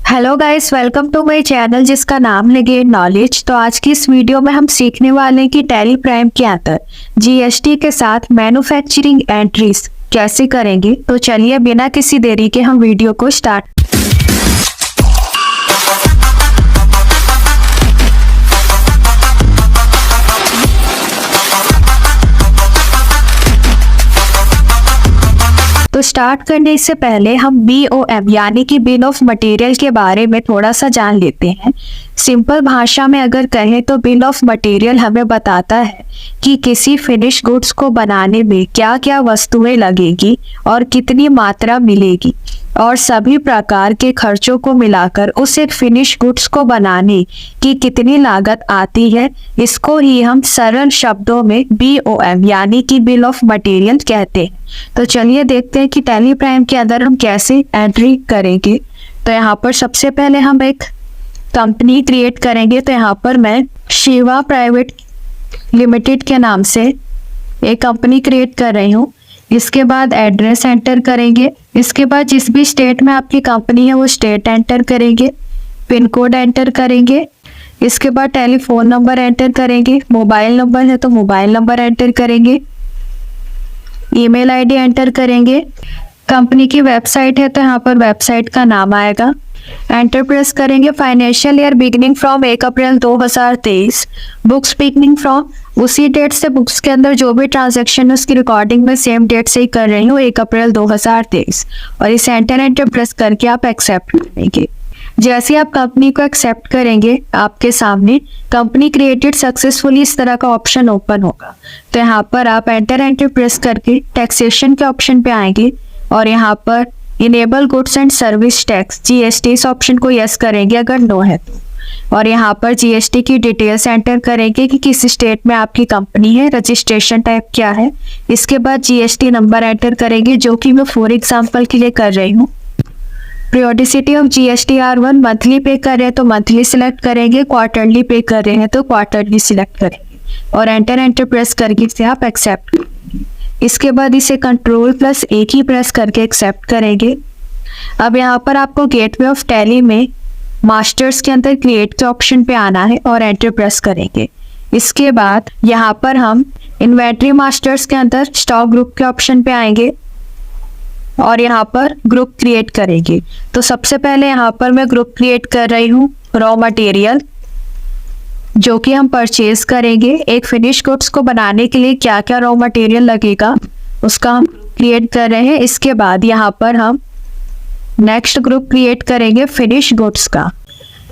Hello guys, welcome to my channel जिसका नाम है गेन नॉलेज। तो आज की इस वीडियो में हम सीखने वाले हैं कि टैली प्राइम के अंदर जीएसटी के साथ मैन्युफैक्चरिंग एंट्रीज कैसे करेंगे। तो चलिए बिना किसी देरी के हम वीडियो को स्टार्ट। तो स्टार्ट करने से पहले हम BOM यानी कि बिल ऑफ मटेरियल के बारे में थोड़ा सा जान लेते हैं। सिंपल भाषा में अगर कहें तो बिल ऑफ मटेरियल हमें बताता है कि किसी फिनिश गुड्स को बनाने में क्या क्या वस्तुएं लगेगी और कितनी मात्रा मिलेगी, और सभी प्रकार के खर्चों को मिलाकर उस एक फिनिश गुड्स को बनाने की कितनी लागत आती है। इसको ही हम सरल शब्दों में BOM यानी कि बिल ऑफ मटेरियल कहते हैं। तो चलिए देखते हैं कि टैली प्राइम के अंदर हम कैसे एंट्री करेंगे। तो यहाँ पर सबसे पहले हम एक कंपनी क्रिएट करेंगे। तो यहाँ पर मैं शिवा प्राइवेट लिमिटेड के नाम से एक कंपनी क्रिएट कर रही हूँ। इसके बाद एड्रेस एंटर करेंगे। इसके बाद जिस भी स्टेट में आपकी कंपनी है वो स्टेट एंटर करेंगे। पिन कोड एंटर करेंगे। इसके बाद टेलीफोन नंबर एंटर करेंगे। मोबाइल नंबर है तो मोबाइल नंबर एंटर करेंगे। ईमेल आईडी एंटर करेंगे। कंपनी की वेबसाइट है तो यहाँ पर वेबसाइट का नाम आएगा। एंटर प्रेस करेंगे। Financial year beginning from 1 April 2023। Books beginning from उसी डेट से, बुक्स के अंदर जो भी ट्रांजैक्शन है उसकी रिकॉर्डिंग में सेम डेट से ही कर रही हूँ, 1 अप्रैल 2023। और इस एंटर प्रेस करके आप एक्सेप्ट करेंगे। जैसे आप कंपनी को एक्सेप्ट करेंगे आपके सामने कंपनी क्रिएटेड सक्सेसफुली इस तरह का ऑप्शन ओपन होगा। तो यहाँ पर आप एंटर प्रेस करके टैक्सेशन के ऑप्शन पे आएंगे और यहाँ पर enable goods and service tax GST इस ऑप्शन को यस करेंगे अगर नो है तो। और यहाँ पर GST की डिटेल्स एंटर करेंगे कि किस स्टेट में आपकी कंपनी है, रजिस्ट्रेशन टाइप क्या है। इसके बाद GST नंबर एंटर करेंगे जो कि मैं फॉर एग्जाम्पल के लिए कर रही हूँ। Periodicity of GST R1 monthly पे कर रहे हैं तो मंथली सिलेक्ट करेंगे, क्वार्टरली पे कर रहे हैं तो क्वार्टरली सिलेक्ट करेंगे और एंटर प्रेस करके इसे आप एक्सेप्ट करेंगे। इसके बाद इसे Ctrl+A की प्रेस करके एक्सेप्ट करेंगे। अब यहाँ पर आपको गेटवे ऑफ टैली में मास्टर्स के अंदर क्रिएट के ऑप्शन पे आना है और एंटर प्रेस करेंगे। इसके बाद यहाँ पर हम इन्वेंट्री मास्टर्स के अंदर स्टॉक ग्रुप के ऑप्शन पे आएंगे और यहाँ पर ग्रुप क्रिएट करेंगे। तो सबसे पहले यहाँ पर मैं ग्रुप क्रिएट कर रही हूँ रॉ मटेरियल, जो कि हम परचेज करेंगे। एक फिनिश गुड्स को बनाने के लिए क्या क्या रॉ मटेरियल लगेगा उसका हम क्रिएट कर रहे हैं। इसके बाद यहाँ पर हम नेक्स्ट ग्रुप क्रिएट करेंगे फिनिश गुड्स का।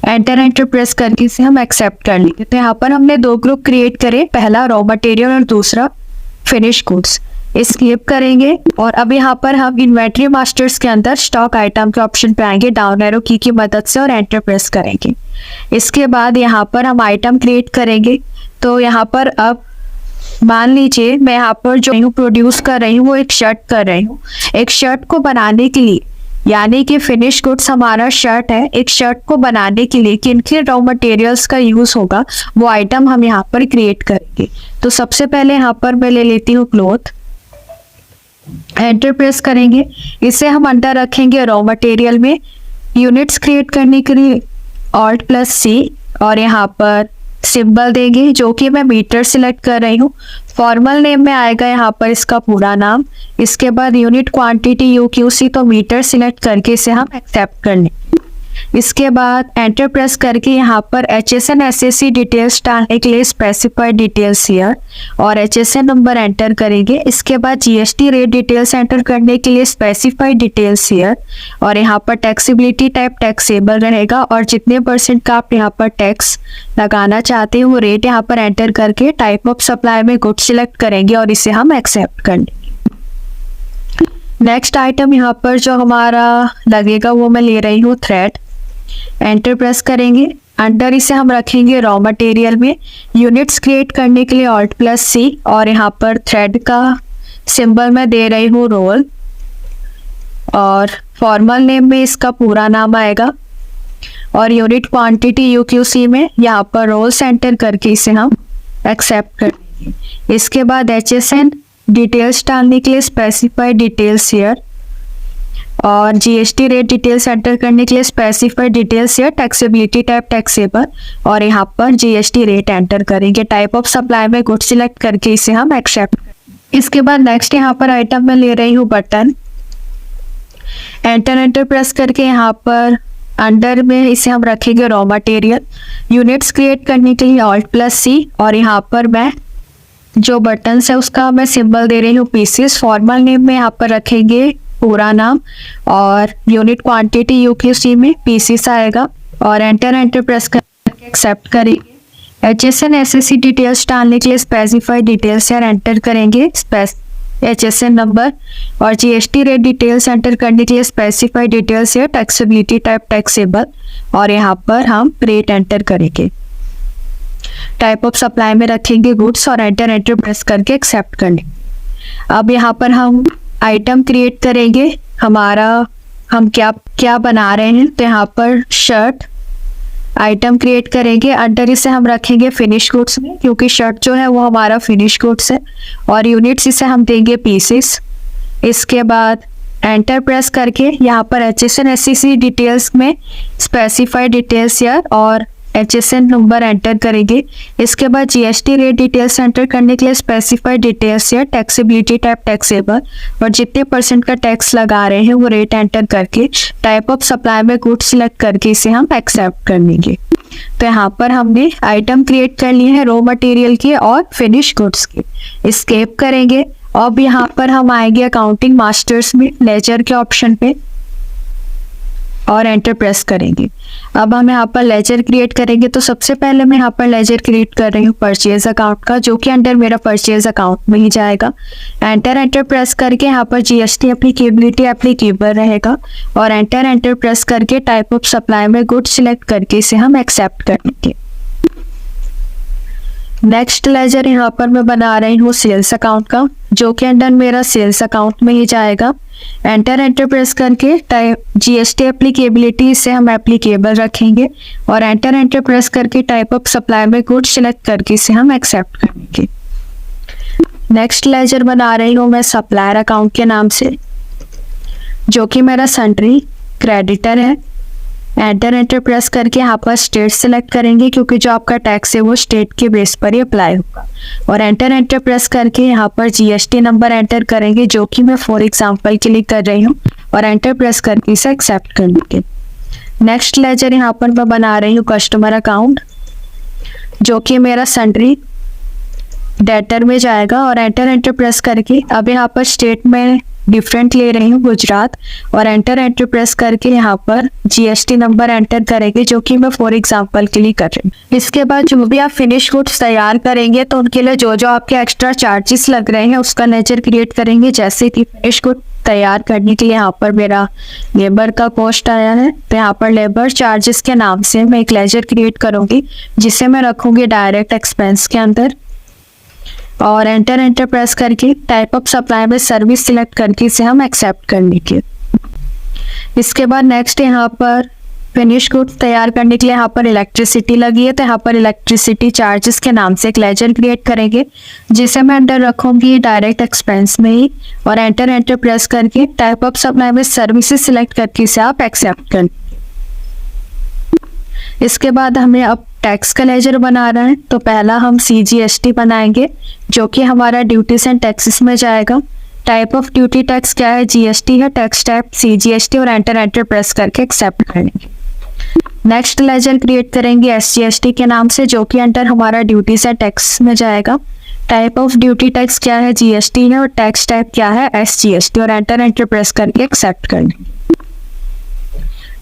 एंटर प्रेस करके इसे हम एक्सेप्ट कर लेंगे। तो यहाँ पर हमने 2 ग्रुप क्रिएट करे, पहला रॉ मटेरियल और दूसरा फिनिश गुड्स। स्किप करेंगे और अब यहाँ पर हम इन्वेंट्री मास्टर्स के अंदर स्टॉक आइटम के ऑप्शन पे आएंगे डाउन एरो की मदद से और एंटर प्रेस करेंगे। इसके बाद यहाँ पर हम आइटम क्रिएट करेंगे। तो यहाँ पर अब मान लीजिए मैं यहाँ पर जो प्रोड्यूस कर रही हूँ वो एक शर्ट कर रही हूँ। एक शर्ट को बनाने के लिए यानी कि फिनिश गुड्स हमारा शर्ट है, एक शर्ट को बनाने के लिए किन किन रॉ मटेरियल्स का यूज होगा वो आइटम हम यहाँ पर क्रिएट करेंगे। तो सबसे पहले यहाँ पर मैं ले लेती हूँ क्लॉथ। एंटर प्रेस करेंगे। इसे हम अंडर रखेंगे रॉ मटेरियल में। यूनिट्स क्रिएट करने के लिए Alt+C और यहाँ पर सिंबल देंगे जो कि मैं मीटर सिलेक्ट कर रही हूँ। फॉर्मल नेम में आएगा यहाँ पर इसका पूरा नाम। इसके बाद यूनिट क्वांटिटी UQC तो मीटर सिलेक्ट करके इसे हम एक्सेप्ट कर लेंगे। इसके बाद एंटर प्रेस करके यहाँ पर HSN SSC डिटेल्स डालने के लिए स्पेसिफाइड डिटेल्स हियर और HSN नंबर एंटर करेंगे। इसके बाद GST रेट डिटेल्स एंटर करने के लिए स्पेसिफाइड डिटेल्स हियर और यहाँ पर टैक्सेबिलिटी टाइप टैक्सेबल रहेगा और जितने % का आप यहाँ पर टैक्स लगाना चाहते हैं वो रेट यहाँ पर एंटर करके टाइप ऑफ सप्लाई में गुड सिलेक्ट करेंगे और इसे हम एक्सेप्ट कर लेंगे। नेक्स्ट आइटम यहाँ पर जो हमारा लगेगा वो मैं ले रही हूँ थ्रेड। एंटर प्रेस करेंगे। अंडर इसे हम रखेंगे रॉ मटेरियल में। यूनिट्स क्रिएट करने के लिए Alt+C और यहाँ पर थ्रेड का सिंबल मैं दे रही हूँ रोल और फॉर्मल नेम में इसका पूरा नाम आएगा और यूनिट क्वांटिटी UQC में यहाँ पर रोल्स एंटर करके इसे हम एक्सेप्ट कर देंगे। इसके बाद HSN डिटेल्स डालने के लिए स्पेसिफाइड डिटेल्स हियर और जीएसटी रेट डिटेल्स एंटर करने के लिए स्पेसिफाइड डिटेल्स या टैक्सेबिलिटी टाइप टैक्सेबल, और यहाँ पर जीएसटी रेट एंटर करेंगे। टाइप ऑफ सप्लाई में गुड सिलेक्ट करके इसे हम एक्सेप्ट। इसके बाद नेक्स्ट यहाँ पर आइटम में ले रही हूँ बटन, एंटर प्रेस करके यहाँ पर अंडर में इसे हम रखेंगे रॉ मटेरियल। यूनिट्स क्रिएट करने के लिए Alt+C, और यहाँ पर मैं जो बटन है उसका मैं सिंबल दे रही हूँ पीसेस। फॉर्मल नेम में यहाँ पर रखेंगे पूरा नाम, और यूनिट क्वांटिटी यूक्यूसी में पीसेस आएगा, और एंटर प्रेस करके एक्सेप्ट करेंगे। HSN SSC डिटेल्स डालने के लिए स्पेसिफाइड डिटेल्स यार एंटर करेंगे, HSN नंबर, और जीएसटी रेट डिटेल्स एंटर करने के लिए स्पेसिफाइड डिटेल्स या टैक्सेबिलिटी टाइप टैक्सेबल, और यहाँ पर हम रेट एंटर करेंगे। टाइप ऑफ सप्लाई में रखेंगे गुड्स, और एंटर प्रेस करके एक्सेप्ट करने। अब यहाँ पर हम आइटम क्रिएट करेंगे। हम क्या बना रहे हैं, तो यहाँ पर शर्ट आइटम क्रिएट करेंगे। अंडर इसे हम रखेंगे फिनिश गुड्स में, क्योंकि शर्ट जो है वो हमारा फिनिश गुड्स है, और यूनिट्स इसे हम देंगे पीसेस। इसके बाद एंटर प्रेस करके यहाँ पर HSN SCC डिटेल्स में स्पेसिफाइड डिटेल्स या और HSN नंबर एंटर करेंगे। इसके बाद जीएसटी रेट डिटेल्स एंटर करने के लिए स्पेसिफाइड डिटेल्स या टैक्सेबिलिटी टाइप टैक्सेबल, और जितने % का टैक्स लगा रहे हैं वो रेट एंटर करके टाइप ऑफ सप्लाई में गुड्स सिलेक्ट करके इसे हम एक्सेप्ट कर लेंगे। तो यहाँ पर हमने आइटम क्रिएट कर लिए हैं रॉ मटेरियल के और फिनिश गुड्स के। एस्केप करेंगे। अब यहाँ पर हम आएंगे अकाउंटिंग मास्टर्स में लेजर के ऑप्शन पे, और एंटर प्रेस करेंगे। अब हम यहाँ पर लेजर क्रिएट करेंगे। तो सबसे पहले मैं यहाँ पर लेजर क्रिएट कर रही हूँ परचेज अकाउंट का, जो कि अंडर मेरा परचेज अकाउंट में ही जाएगा। एंटर प्रेस करके यहाँ पर जीएसटी एप्लीकेबिलिटी एप्लीकेबल रहेगा, और एंटर प्रेस करके टाइप ऑफ सप्लाई में गुड सिलेक्ट करके इसे हम एक्सेप्ट करेंगे। नेक्स्ट लेजर यहाँ पर मैं बना रही हूँ सेल्स अकाउंट का, जो कि अंडर मेरा सेल्स अकाउंट में ही जाएगा। एंटर प्रेस करके टाइप जीएसटी एप्लीकेबिलिटी से हम एप्लीकेबल रखेंगे, और एंटर प्रेस करके टाइप ऑफ सप्लाई में गुड सिलेक्ट करके इसे हम एक्सेप्ट करेंगे। नेक्स्ट लेजर बना रही हूँ मैं सप्लायर अकाउंट के नाम से, जो कि मेरा सन्ड्री क्रेडिटर है। एंटर प्रेस करके यहाँ पर स्टेट सिलेक्ट करेंगे, क्योंकि जो आपका टैक्स है वो स्टेट के बेस पर ही अप्लाई होगा, और एंटर प्रेस करके यहाँ पर जीएसटी नंबर एंटर करेंगे, जो कि मैं फॉर एग्जांपल के लिए कर रही हूँ, और एंटर प्रेस करके इसे एक्सेप्ट कर लेंगे। नेक्स्ट लेजर यहाँ पर मैं बना रही हूँ कस्टमर अकाउंट, जो कि मेरा सन्ड्री डेटर में जाएगा, और एंटर प्रेस करके अब यहाँ पर स्टेट में डिफरेंट ले रही हूँ गुजरात, और एंटर प्रेस करके यहाँ पर जीएसटी नंबर एंटर करेंगे, जो कि मैं फॉर एग्जांपल के लिए कर रही हूँ। इसके बाद जो भी आप फिनिश गुड्स तैयार करेंगे तो उनके लिए जो आपके एक्स्ट्रा चार्जेस लग रहे हैं उसका लेजर क्रिएट करेंगे। जैसे कि फिनिश गुड तैयार करने के लिए यहाँ पर मेरा लेबर का कॉस्ट आया है, तो यहाँ पर लेबर चार्जेस के नाम से मैं एक लेजर क्रिएट करूँगी, जिसे मैं रखूँगी डायरेक्ट एक्सपेंस के अंदर, और एंटर प्रेस करके टाइप ऑफ सप्लाई में सर्विस सिलेक्ट करके इसे हम एक्सेप्ट कर लेंगे। इसके बाद नेक्स्ट यहाँ पर फिनिश गुड्स तैयार करने के लिए यहाँ पर इलेक्ट्रिसिटी लगी है, तो यहाँ पर इलेक्ट्रिसिटी चार्जेस के नाम से एक लेजर क्रिएट करेंगे, जिसे मैं अंडर रखूँगी डायरेक्ट एक्सपेंस में ही, और एंटर प्रेस करके टाइप ऑफ सप्लाई में सर्विसेज सिलेक्ट करके इसे आप एक्सेप्ट कर। इसके बाद हमें अब टैक्स का लेजर बना रहा है, तो पहला हम CGST बनाएंगे, जो कि हमारा ड्यूटीज एंड टैक्सेस में जाएगा। टाइप ऑफ ड्यूटी टैक्स क्या है, GST है, टैक्स टाइप CGST, और एंटर प्रेस करके एक्सेप्ट करेंगे। नेक्स्ट लेजर क्रिएट करेंगे SGST के नाम से, जो कि अंडर हमारा ड्यूटीज एंड टैक्स में जाएगा। टाइप ऑफ ड्यूटी टैक्स क्या है, GST है, और टैक्स टाइप क्या है, SGST, और एंटर प्रेस करके एक्सेप्ट करेंगे।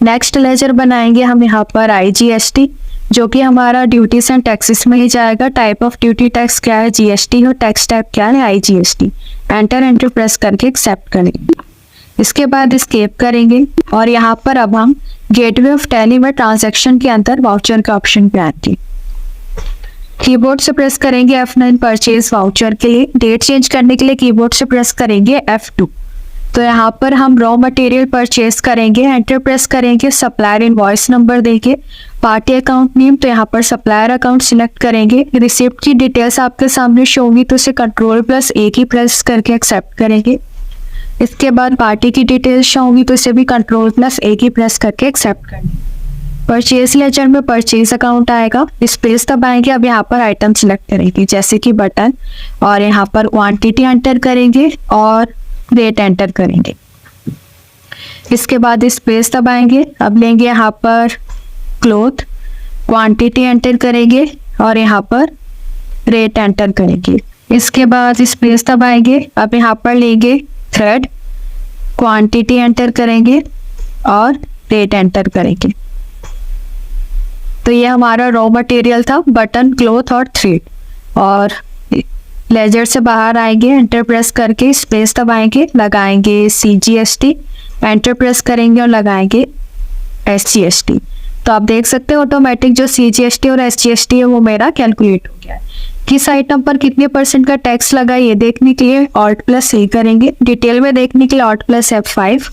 नेक्स्ट लेजर बनाएंगे हम यहाँ पर IGST, जो कि हमारा ड्यूटीज एंड टैक्सेस में ही जाएगा। टाइप ऑफ ड्यूटी टैक्स क्या है, GST, और टैक्स टाइप क्या है, IGST। एंटर प्रेस करके एक्सेप्ट करेंगे। इसके बाद एस्केप करेंगे, और यहाँ पर अब हम गेटवे ऑफ टैली में ट्रांजैक्शन के अंदर वाउचर का ऑप्शन पे आएंगे। कीबोर्ड से प्रेस करेंगे F9 परचेज वाउचर के लिए। डेट चेंज करने के लिए कीबोर्ड से प्रेस करेंगे F2। तो यहाँ पर हम रॉ मटेरियल परचेज करेंगे, एंटर प्रेस करेंगे, सप्लायर इनवॉइस नंबर देंगे, पार्टी अकाउंट नेम, तो यहाँ पर सप्लायर अकाउंट सिलेक्ट करेंगे। रिसिप्ट की डिटेल्स आपके सामने शो होगी, तो उसे Ctrl+A की प्रेस करके एक्सेप्ट करेंगे। इसके बाद पार्टी की डिटेल्स शो होंगी, तो इसे भी Ctrl+A की प्रेस करके एक्सेप्ट करनी। परचेज लेजर में परचेज अकाउंट आएगा, स्पेस दबाएंगे। अब यहाँ पर आइटम सिलेक्ट करेंगे जैसे कि बटन, और यहाँ पर क्वांटिटी एंटर करेंगे और रेट एंटर करेंगे। इसके बाद स्पेस दबाएंगे। अब लेंगे यहाँ पर क्लॉथ, क्वांटिटी एंटर करेंगे और यहाँ पर रेट एंटर करेंगे। इसके बाद स्पेस दबाएंगे। अब यहाँ पर लेंगे थ्रेड, क्वांटिटी एंटर करेंगे और रेट एंटर करेंगे। तो ये हमारा रॉ मटेरियल था, बटन, क्लॉथ और थ्रेड। और लेजर से बाहर आएंगे, एंटर प्रेस करके स्पेस दबाएंगे, लगाएंगे CGST, एंटर प्रेस करेंगे और लगाएंगे SGST। तो आप देख सकते हो ऑटोमेटिक जो CGST और SGST है वो मेरा कैलकुलेट हो गया है। किस आइटम पर कितने % का टैक्स लगा ये देखने के लिए Alt+A करेंगे। डिटेल में देखने के लिए Alt+F5।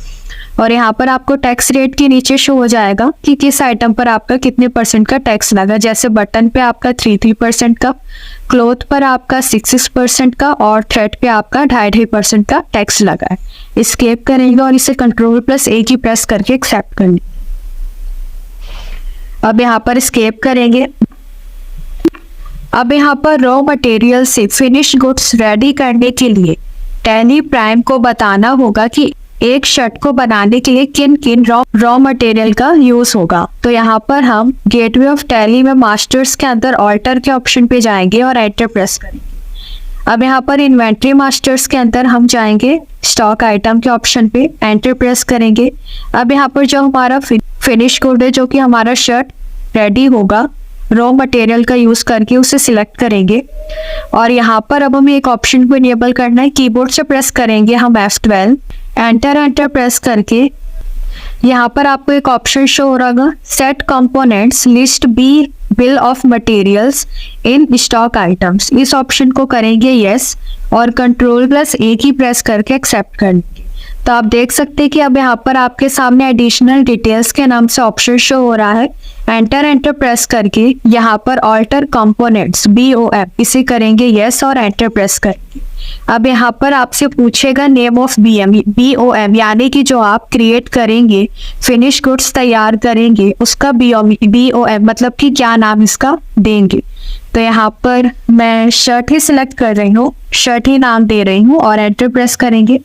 और यहाँ पर आपको टैक्स रेट के नीचे शो हो जाएगा कि किस आइटम पर आपका कितने % का टैक्स लगा। जैसे बटन पे आपका 3% का, क्लॉथ पर आपका 6% का और थ्रेड पे आपका 2.5% का टैक्स लगा है। एस्केप करेंगे और इसे Ctrl+A की प्रेस करके एक्सेप्ट करेंगे। अब यहाँ पर एस्केप करेंगे। अब यहाँ पर रॉ मटेरियल से फिनिश गुड्स रेडी करने के लिए टैली प्राइम को बताना होगा कि एक शर्ट को बनाने के लिए किन किन रॉ मटेरियल का यूज होगा। तो यहाँ पर हम गेटवे ऑफ टैली में मास्टर्स के अंदर ऑल्टर के ऑप्शन पे जाएंगे और एंटर प्रेस करेंगे। अब यहाँ पर इन्वेंट्री मास्टर्स के अंदर हम जाएंगे स्टॉक आइटम के ऑप्शन पे, एंटर प्रेस करेंगे। अब यहाँ पर जो हमारा फिनिश गुड है, जो कि हमारा शर्ट रेडी होगा रॉ मटेरियल का यूज करके, उसे सिलेक्ट करेंगे। और यहाँ पर अब हमें एक ऑप्शन को इनेबल करना है, कीबोर्ड से प्रेस करेंगे हम F12, एंटर प्रेस करके यहाँ पर आपको एक ऑप्शन शो हो रहा है, set components list B bill of materials in stock items. इस ऑप्शन को करेंगे यस और Ctrl+A की प्रेस करके एक्सेप्ट करेंगे। तो आप देख सकते हैं कि अब यहाँ पर आपके सामने एडिशनल डिटेल्स के नाम से ऑप्शन शो हो रहा है। एंटर प्रेस करके यहाँ पर ऑल्टर कंपोनेंट्स BOM इसे करेंगे यस और एंटर प्रेस करेंगे। अब यहाँ पर आपसे पूछेगा नेम ऑफ BOM, यानी कि जो आप क्रिएट करेंगे, फिनिश गुड्स तैयार करेंगे, उसका BOM मतलब कि क्या नाम इसका देंगे। तो यहाँ पर मैं शर्ट ही सिलेक्ट कर रही हूँ, शर्ट ही नाम दे रही हूँ और एंटर प्रेस करेंगे।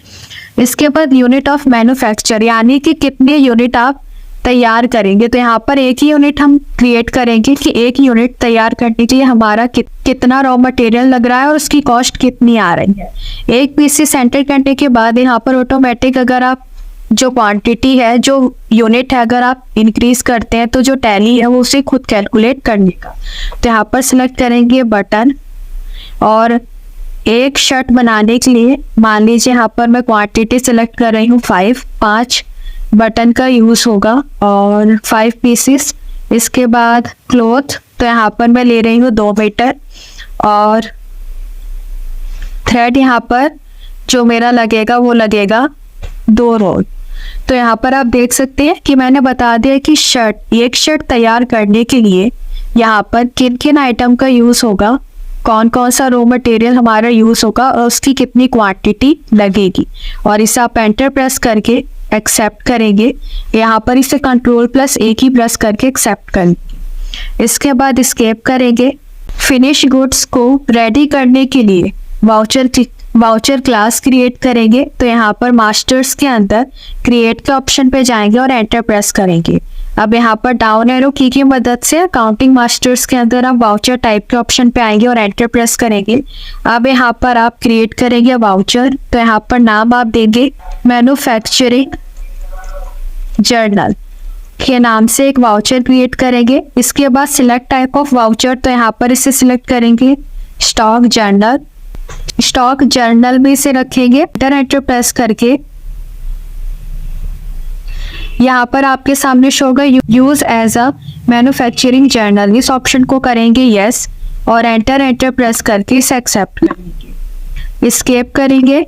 इसके बाद यूनिट ऑफ मैन्युफैक्चर, यानी कि कितने यूनिट आप तैयार करेंगे। तो यहाँ पर एक ही यूनिट हम क्रिएट करेंगे कि एक यूनिट तैयार करने के लिए हमारा कितना रॉ मटेरियल लग रहा है और उसकी कॉस्ट कितनी आ रही है। एक पीसीस एंटर करने के बाद यहाँ पर ऑटोमेटिक अगर आप जो क्वांटिटी है, जो यूनिट है, अगर आप इंक्रीज करते हैं तो जो टैली है वो उसे खुद कैलकुलेट करने का। तो यहाँ पर सिलेक्ट करेंगे बटन, और एक शर्ट बनाने के लिए मान लीजिए यहाँ पर मैं क्वांटिटी सिलेक्ट कर रही हूँ 5 बटन का यूज होगा और 5 पीसेस। इसके बाद क्लॉथ, तो यहाँ पर मैं ले रही हूँ 2 मीटर और थ्रेड यहाँ पर जो मेरा लगेगा वो लगेगा 2 रोल। तो यहाँ पर आप देख सकते हैं कि मैंने बता दिया कि एक शर्ट तैयार करने के लिए यहाँ पर किन किन आइटम का यूज होगा, कौन कौन सा रॉ मटेरियल हमारा यूज होगा और उसकी कितनी क्वांटिटी लगेगी। और इसे आप एंटर प्रेस करके एक्सेप्ट करेंगे। यहाँ पर इसे Ctrl+A की प्रेस करके एक्सेप्ट करेंगे। इसके बाद एस्केप करेंगे। फिनिश गुड्स को रेडी करने के लिए वाउचर क्लास क्रिएट करेंगे। तो यहाँ पर मास्टर्स के अंदर क्रिएट के ऑप्शन पे जाएंगे और एंटर प्रेस करेंगे। अब यहाँ पर डाउन एरो की मदद से अकाउंटिंग मास्टर्स के अंदर आप वाउचर टाइप के ऑप्शन पे आएंगे और एंटर प्रेस करेंगे। अब यहाँ पर आप क्रिएट करेंगे वाउचर। तो यहाँ पर नाम आप देंगे मैन्युफैक्चरिंग जर्नल के नाम से एक वाउचर क्रिएट करेंगे। इसके बाद सिलेक्ट टाइप ऑफ वाउचर, तो यहाँ पर इसे सिलेक्ट करेंगे स्टॉक जर्नल में इसे रखेंगे। एंटर प्रेस करके यहाँ पर आपके सामने शो होगा use as a manufacturing journal. इस ऑप्शन को करेंगे यस और एंटर प्रेस करके इसे एक्सेप्ट करेंगे। एस्केप करेंगे।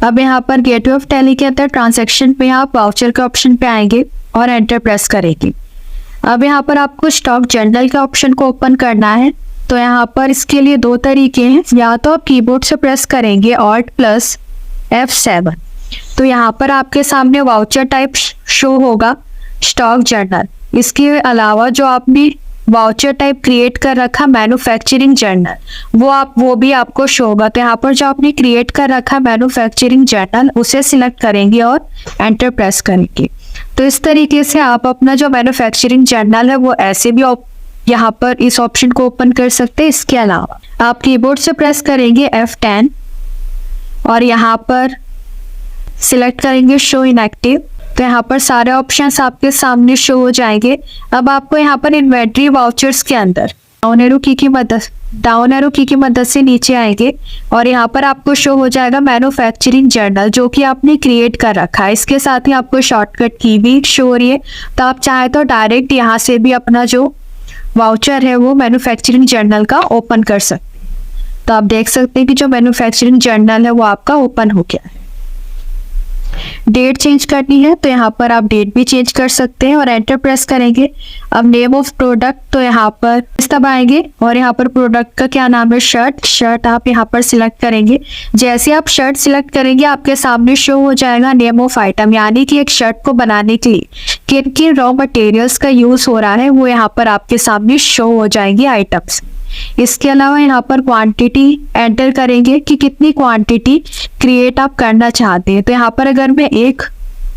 अब यहाँ पर गेटवे ऑफ टैली के अंदर ट्रांजैक्शन पे आप वाउचर के ऑप्शन पे आएंगे और एंटर प्रेस करेंगे। अब यहाँ पर आपको स्टॉक जर्नल के ऑप्शन को ओपन करना है। तो यहाँ पर इसके लिए 2 तरीके हैं, या तो आप कीबोर्ड से प्रेस करेंगे F7। तो यहाँ पर आपके सामने वाउचर टाइप शो होगा स्टॉक जर्नल। इसके अलावा जो आपने वाउचर टाइप क्रिएट कर रखा मैन्युफैक्चरिंग जर्नल वो भी आपको शो होगा। तो यहाँ पर जो आपने क्रिएट कर रखा मैन्युफैक्चरिंग जर्नल उसे सिलेक्ट करेंगे और एंटर प्रेस करेंगे। तो इस तरीके से आप अपना जो मैन्युफैक्चरिंग जर्नल है वो ऐसे भी यहाँ पर इस ऑप्शन को ओपन कर सकते हैं। इसके अलावा आप कीबोर्ड से प्रेस करेंगे F10 और यहाँ पर सिलेक्ट करेंगे शो इनएक्टिव। तो यहाँ पर सारे ऑप्शंस आपके सामने शो हो जाएंगे। अब आपको यहाँ पर इन्वेंट्री वाउचर्स के अंदर डाउन एरो की की मदद से नीचे आएंगे और यहाँ पर आपको शो हो जाएगा मैन्युफैक्चरिंग जर्नल जो कि आपने क्रिएट कर रखा है। इसके साथ ही आपको शॉर्टकट की भी शो हो रही है। तो आप चाहे तो डायरेक्ट यहाँ से भी अपना जो वाउचर है वो मैन्युफैक्चरिंग जर्नल का ओपन कर सकते हैं। तो आप देख सकते हैं कि जो मैन्युफैक्चरिंग जर्नल है वो आपका ओपन हो गया है। डेट चेंज करनी है तो यहाँ पर आप डेट भी चेंज कर सकते हैं और एंटर प्रेस करेंगे। अब नेम ऑफ प्रोडक्ट तो यहाँ पर दबाएंगे और यहाँ पर प्रोडक्ट का क्या नाम है शर्ट आप यहाँ पर सिलेक्ट करेंगे। जैसे आप शर्ट सिलेक्ट करेंगे आपके सामने शो हो जाएगा नेम ऑफ आइटम, यानी कि एक शर्ट को बनाने के लिए किन किन रॉ मटेरियल्स का यूज हो रहा है वो यहाँ पर आपके सामने शो हो जाएंगे आइटम्स। इसके अलावा यहाँ पर क्वांटिटी एंटर करेंगे कि कितनी क्वांटिटी क्रिएट आप करना चाहते हैं। तो यहाँ पर अगर मैं एक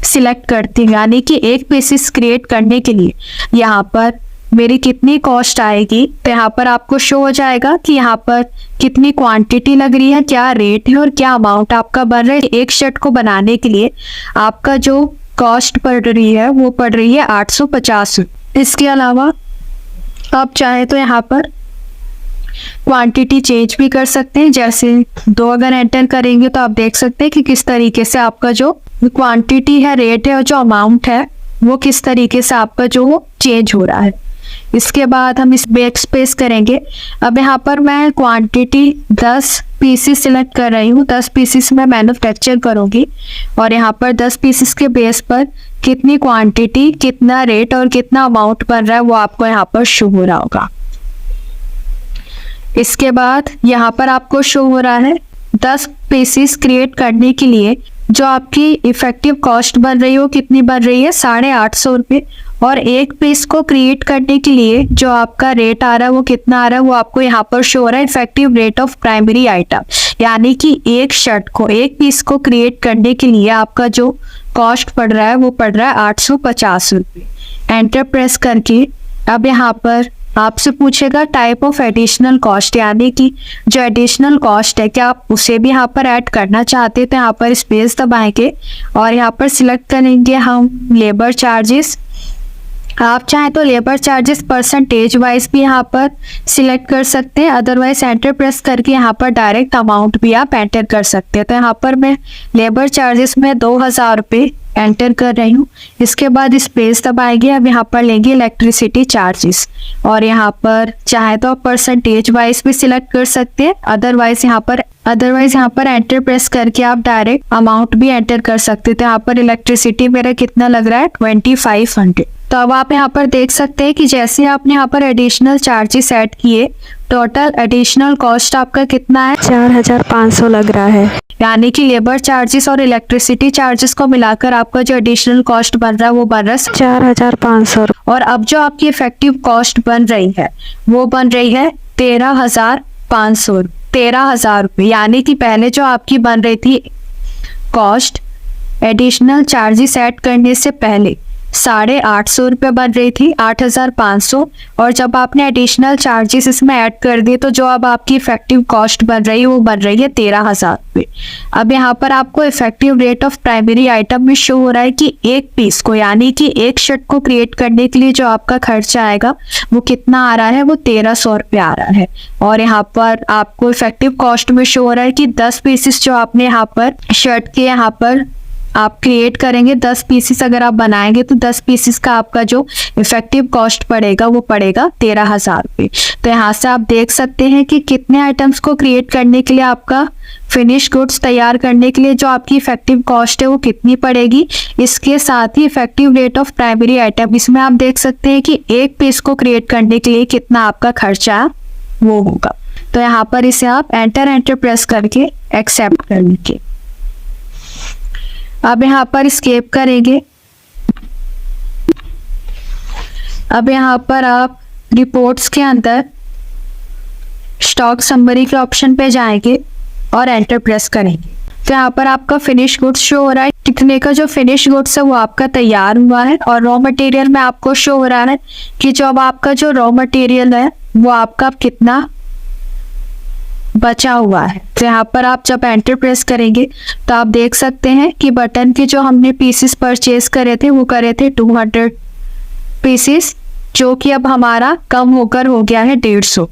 सिलेक्ट करती हूँ यानी कि एक पीसेस क्रिएट करने के लिए यहाँ पर मेरी कितनी कॉस्ट आएगी, तो यहाँ पर आपको शो हो जाएगा कि यहाँ पर कितनी क्वांटिटी लग रही है, क्या रेट है और क्या अमाउंट आपका बन रहा है। एक शर्ट को बनाने के लिए आपका जो कॉस्ट पड़ रही है वो पड़ रही है 850। इसके अलावा आप चाहे तो यहाँ पर क्वांटिटी चेंज भी कर सकते हैं। जैसे 2 अगर एंटर करेंगे तो आप देख सकते हैं कि किस तरीके से आपका जो क्वांटिटी है, रेट है और जो अमाउंट है वो किस तरीके से आपका जो चेंज हो रहा है। इसके बाद हम इस बैक स्पेस करेंगे। अब यहाँ पर मैं क्वांटिटी 10 पीसेस सिलेक्ट कर रही हूँ। 10 पीसेस मैं मैन्युफैक्चर करूँगी और यहाँ पर 10 पीसेस के बेस पर कितनी क्वांटिटी, कितना रेट और कितना अमाउंट बन रहा है वो आपको यहाँ पर शो हो रहा होगा। इसके बाद यहाँ पर आपको शो हो रहा है 10 पीसेस क्रिएट करने के लिए जो आपकी इफेक्टिव कॉस्ट बन रही है वो कितनी बन रही है 850 रुपये। और एक पीस को क्रिएट करने के लिए जो आपका रेट आ रहा है वो कितना आ रहा है वो आपको यहाँ पर शो हो रहा है effective rate of primary item, यानी कि एक शर्ट को, एक पीस को क्रिएट करने के लिए आपका जो कॉस्ट पड़ रहा है वो पड़ रहा है 850 रुपये। एंटर प्रेस करके अब यहाँ पर आपसे पूछेगा टाइप ऑफ एडिशनल कॉस्ट, यानी कि जो एडिशनल कॉस्ट है क्या आप उसे भी यहाँ पर ऐड करना चाहते हैं। तो यहाँ पर स्पेस दबाएंगे और यहाँ पर सिलेक्ट करेंगे हम लेबर चार्जेस। आप चाहें तो लेबर चार्जेस परसेंटेज वाइज भी यहाँ पर सिलेक्ट कर सकते हैं, अदरवाइज एंटर प्रेस करके यहाँ पर डायरेक्ट अमाउंट भी आप एंटर कर सकते हैं। तो यहाँ पर मैं लेबर चार्जेस में 2000 रुपये एंटर कर रही हूँ। इसके बाद स्पेस दबाएंगे। अब यहाँ पर लेंगे इलेक्ट्रिसिटी चार्जेस और यहाँ पर चाहे तो आप परसेंटेज वाइज भी सिलेक्ट कर सकते हैं, अदरवाइज यहाँ पर एंटर प्रेस करके आप डायरेक्ट अमाउंट भी एंटर कर सकते थे। यहाँ पर इलेक्ट्रिसिटी मेरा कितना लग रहा है 2500। तो अब आप यहाँ पर देख सकते हैं कि जैसे आपने यहाँ पर एडिशनल चार्जेस ऐड किए, टोटल एडिशनल कॉस्ट आपका कितना है 4500 लग रहा है, यानी कि लेबर चार्जेस और इलेक्ट्रिसिटी चार्जेस को मिलाकर आपका जो एडिशनल कॉस्ट बन रहा है वो बन रहा है 4500। और अब जो आपकी इफेक्टिव कॉस्ट बन रही है वो बन रही है 13,000 रुपये, यानी कि पहले जो आपकी बन रही थी कॉस्ट एडिशनल चार्जेस ऐड करने से पहले 850 रुपये बन रही थी, 8500, और जब आपने एडिशनल चार्जेस इसमें ऐड कर दिए तो जो अब आपकी इफेक्टिव कॉस्ट बन रही है वो बन रही है 13,000 रुपये। अब यहाँ पर आपको effective rate of primary item में शो हो रहा है कि एक पीस को, यानी कि एक शर्ट को क्रिएट करने के लिए जो आपका खर्चा आएगा वो कितना आ रहा है, वो 1300 रुपये आ रहा है। और यहाँ पर आपको इफेक्टिव कॉस्ट में शो हो रहा है कि 10 पीसेस जो आपने यहाँ पर शर्ट के यहाँ पर आप क्रिएट करेंगे, 10 पीसेस अगर आप बनाएंगे तो 10 पीसेस का आपका जो इफेक्टिव कॉस्ट पड़ेगा वो पड़ेगा 13,000 रुपये। तो यहाँ से आप देख सकते हैं कि कितने आइटम्स को क्रिएट करने के लिए आपका फिनिश गुड्स तैयार करने के लिए जो आपकी इफेक्टिव कॉस्ट है वो कितनी पड़ेगी। इसके साथ ही effective rate of primary item, इसमें आप देख सकते हैं कि एक पीस को क्रिएट करने के लिए कितना आपका खर्चा वो होगा। तो यहाँ पर इसे आप एंटर प्रेस करके एक्सेप्ट कर लीजिए। अब यहाँ पर स्केप करेंगे। अब यहाँ पर आप रिपोर्ट्स के अंदर स्टॉक समरी के ऑप्शन पे जाएंगे और एंटर प्रेस करेंगे। तो यहाँ पर आपका फिनिश गुड्स शो हो रहा है, कितने का जो फिनिश गुड्स है वो आपका तैयार हुआ है। और रॉ मटेरियल में आपको शो हो रहा है कि जो अब आपका जो रॉ मटेरियल है वो आपका कितना बचा हुआ है। तो यहाँ पर आप जब एंटर प्रेस करेंगे तो आप देख सकते हैं कि बटन के जो हमने पीसेस परचेज करे थे वो करे थे 200 पीसेस, जो कि अब हमारा कम होकर हो गया है 150।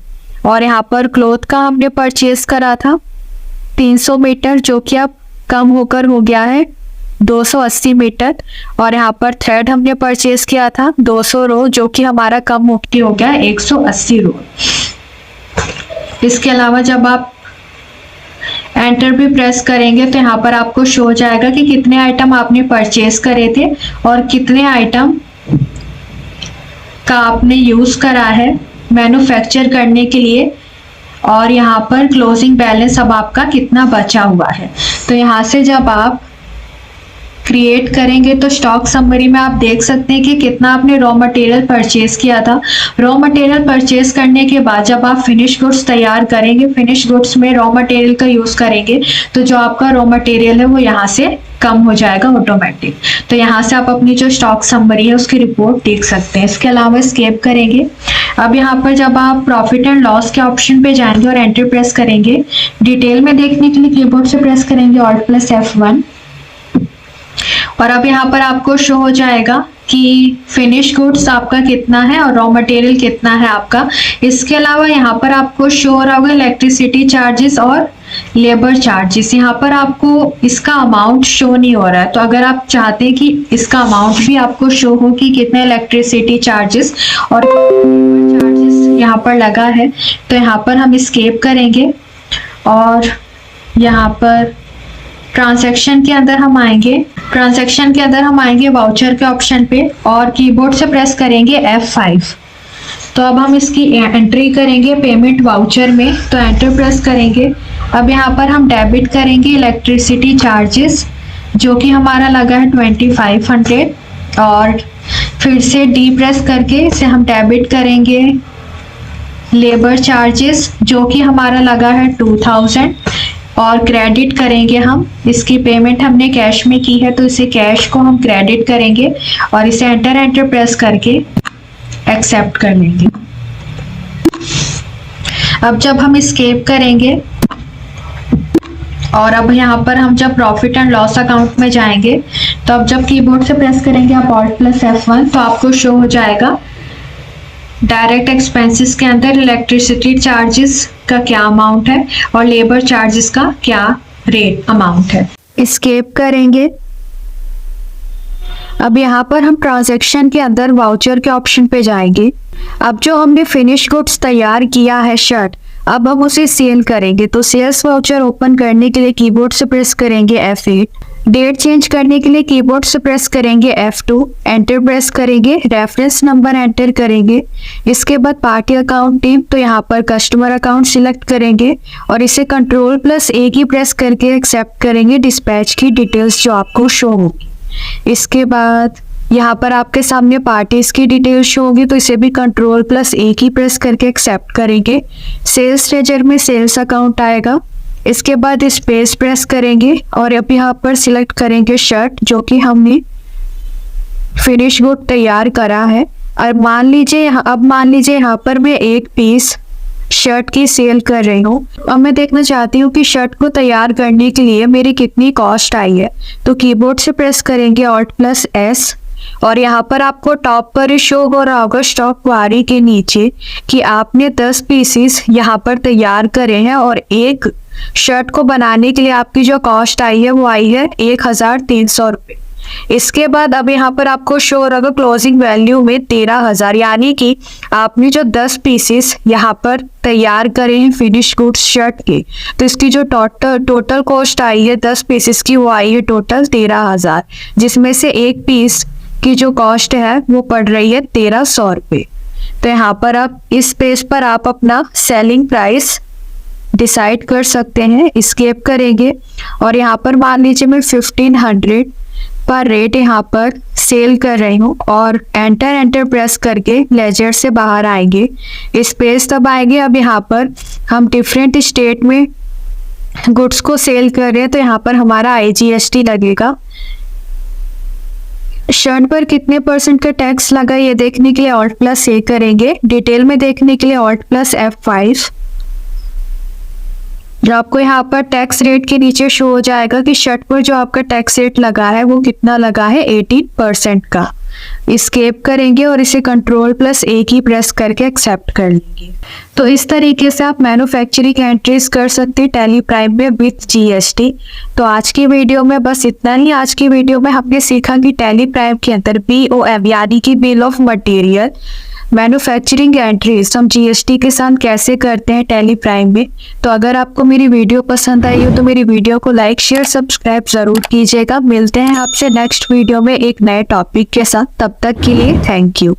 और यहाँ पर क्लॉथ का हमने परचेज करा था 300 मीटर, जो कि अब कम होकर हो गया है 280 मीटर। और यहाँ पर थ्रेड हमने परचेज किया था 200 रो, जो कि हमारा कम होकर हो गया है 180 रो। इसके अलावा जब आप एंटर भी प्रेस करेंगे तो यहाँ पर आपको शो हो जाएगा कि कितने आइटम आपने परचेज करे थे और कितने आइटम का आपने यूज करा है मैन्युफैक्चर करने के लिए, और यहाँ पर क्लोजिंग बैलेंस अब आपका कितना बचा हुआ है। तो यहाँ से जब आप क्रिएट करेंगे तो स्टॉक समरी में आप देख सकते हैं कि कितना आपने रॉ मटेरियल परचेज किया था। रॉ मटेरियल परचेज करने के बाद जब आप फिनिश गुड्स तैयार करेंगे, फिनिश गुड्स में रॉ मटेरियल का यूज करेंगे तो जो आपका रॉ मटेरियल है वो यहाँ से कम हो जाएगा ऑटोमेटिक। तो यहाँ से आप अपनी जो स्टॉक समरी है उसकी रिपोर्ट देख सकते हैं। इसके अलावा स्केप करेंगे। अब यहाँ पर जब आप प्रॉफिट एंड लॉस के ऑप्शन पे जाएंगे और एंटर प्रेस करेंगे, डिटेल में देखने के लिए कीबोर्ड से प्रेस करेंगे Alt+F1। और अब यहाँ पर आपको शो हो जाएगा कि फिनिश गुड्स आपका कितना है और रॉ मटेरियल कितना है आपका। इसके अलावा यहाँ पर आपको शो हो रहा होगा इलेक्ट्रिसिटी चार्जेस और लेबर चार्जेस। यहाँ पर आपको इसका अमाउंट शो नहीं हो रहा है, तो अगर आप चाहते हैं कि इसका अमाउंट भी आपको शो हो कि कितने इलेक्ट्रिसिटी चार्जेस और लेबर चार्जेस यहाँ पर लगा है, तो यहाँ पर हम स्केप करेंगे और यहाँ पर ट्रांजैक्शन के अंदर हम आएंगे वाउचर के ऑप्शन पे और कीबोर्ड से प्रेस करेंगे F5। तो अब हम इसकी एंट्री करेंगे पेमेंट वाउचर में, तो एंटर प्रेस करेंगे। अब यहाँ पर हम डेबिट करेंगे इलेक्ट्रिसिटी चार्जेस, जो कि हमारा लगा है 2500, और फिर से डी प्रेस करके इसे हम डेबिट करेंगे लेबर चार्जेस, जो कि हमारा लगा है 2000, और क्रेडिट करेंगे हम इसकी पेमेंट हमने कैश में की है तो इसे कैश को हम क्रेडिट करेंगे और इसे एंटर प्रेस करके एक्सेप्ट कर लेंगे। अब जब हम स्केप करेंगे और अब यहाँ पर हम जब प्रॉफिट एंड लॉस अकाउंट में जाएंगे तो अब जब कीबोर्ड से प्रेस करेंगे आप Alt+F1 तो आपको शो हो जाएगा डायरेक्ट एक्सपेंसेस के अंदर इलेक्ट्रिसिटी चार्जेस का क्या अमाउंट है और लेबर चार्जेस का क्या रेट अमाउंट है। स्केप करेंगे। अब यहाँ पर हम ट्रांजैक्शन के अंदर वाउचर के ऑप्शन पे जाएंगे। अब जो हमने फिनिश गुड्स तैयार किया है शर्ट, अब हम उसे सेल करेंगे। तो सेल्स वाउचर ओपन करने के लिए कीबोर्ड से प्रेस करेंगे F8। डेट चेंज करने के लिए कीबोर्ड से प्रेस करेंगे F2। एंटर प्रेस करेंगे, रेफरेंस नंबर एंटर करेंगे। इसके बाद पार्टी अकाउंट टीम, तो यहाँ पर कस्टमर अकाउंट सिलेक्ट करेंगे और इसे Ctrl+A की प्रेस करके एक्सेप्ट करेंगे डिस्पैच की डिटेल्स जो आपको शो होगी। इसके बाद यहाँ पर आपके सामने पार्टीज की डिटेल शो होगी, तो इसे भी Ctrl+A की प्रेस करके एक्सेप्ट करेंगे। सेल्स लेजर में सेल्स अकाउंट आएगा। इसके बाद स्पेस प्रेस करेंगे और अब यहाँ पर सिलेक्ट करेंगे शर्ट, जो कि हमने फिनिश गुड तैयार करा है। और मान लीजिए यहाँ पर मैं एक पीस शर्ट की सेल कर रही हूँ। अब मैं देखना चाहती हूँ कि शर्ट को तैयार करने के लिए मेरी कितनी कॉस्ट आई है। तो कीबोर्ड से प्रेस करेंगे Alt+S और यहाँ पर आपको टॉप पर शो हो रहा होगा स्टॉक क्वारी के नीचे कि आपने 10 पीसीस यहाँ पर तैयार करे हैं और एक शर्ट को बनाने के लिए आपकी जो कॉस्ट आई है वो आई है 1300 रुपये। इसके बाद अब यहाँ पर आपको शो हो रहा होगा क्लोजिंग वैल्यू में 13,000, यानी कि आपने जो 10 पीसेस यहाँ पर तैयार करे हैं फिनिश गुड्स शर्ट के, तो इसकी जो टोटल कॉस्ट आई है 10 पीसेस की वो आई है टोटल 13,000, जिसमें से एक पीस की जो कॉस्ट है वो पड़ रही है 1300 रुपये। तो यहाँ पर आप इस पेज पर आप अपना सेलिंग प्राइस डिसाइड कर सकते हैं, स्केप करेंगे और यहाँ पर मान लीजिए मैं 1500 पर रेट यहाँ पर सेल कर रही हूँ और एंटर प्रेस करके लेजर से बाहर आएंगे, स्पेस दबाएंगे। अब यहाँ पर हम डिफरेंट स्टेट में गुड्स को सेल कर रहे हैं तो यहाँ पर हमारा IGST लगेगा। शर्ट पर कितने % का टैक्स लगा ये देखने के लिए Alt+A करेंगे। डिटेल में देखने के लिए Alt+F5। जो आपको यहाँ पर टैक्स रेट के नीचे शो हो जाएगा कि शर्ट पर जो आपका टैक्स रेट लगा है वो कितना लगा है, 18% का। स्केप करेंगे और इसे Ctrl+A की प्रेस करके एक्सेप्ट कर लेंगे। तो इस तरीके से आप मैन्युफैक्चरिंग एंट्रीज कर सकते हैं टैली प्राइम में विथ GST। तो आज की वीडियो में बस इतना ही। आज की वीडियो में हमने सीखा कि टैली प्राइम के अंदर BOM यानी कि bill of material manufacturing entries हम GST के साथ कैसे करते हैं टैली प्राइम में। तो अगर आपको मेरी वीडियो पसंद आई हो तो मेरी वीडियो को लाइक शेयर सब्सक्राइब जरूर कीजिएगा। मिलते हैं आपसे नेक्स्ट वीडियो में एक नए टॉपिक के साथ। तब तक के लिए थैंक यू।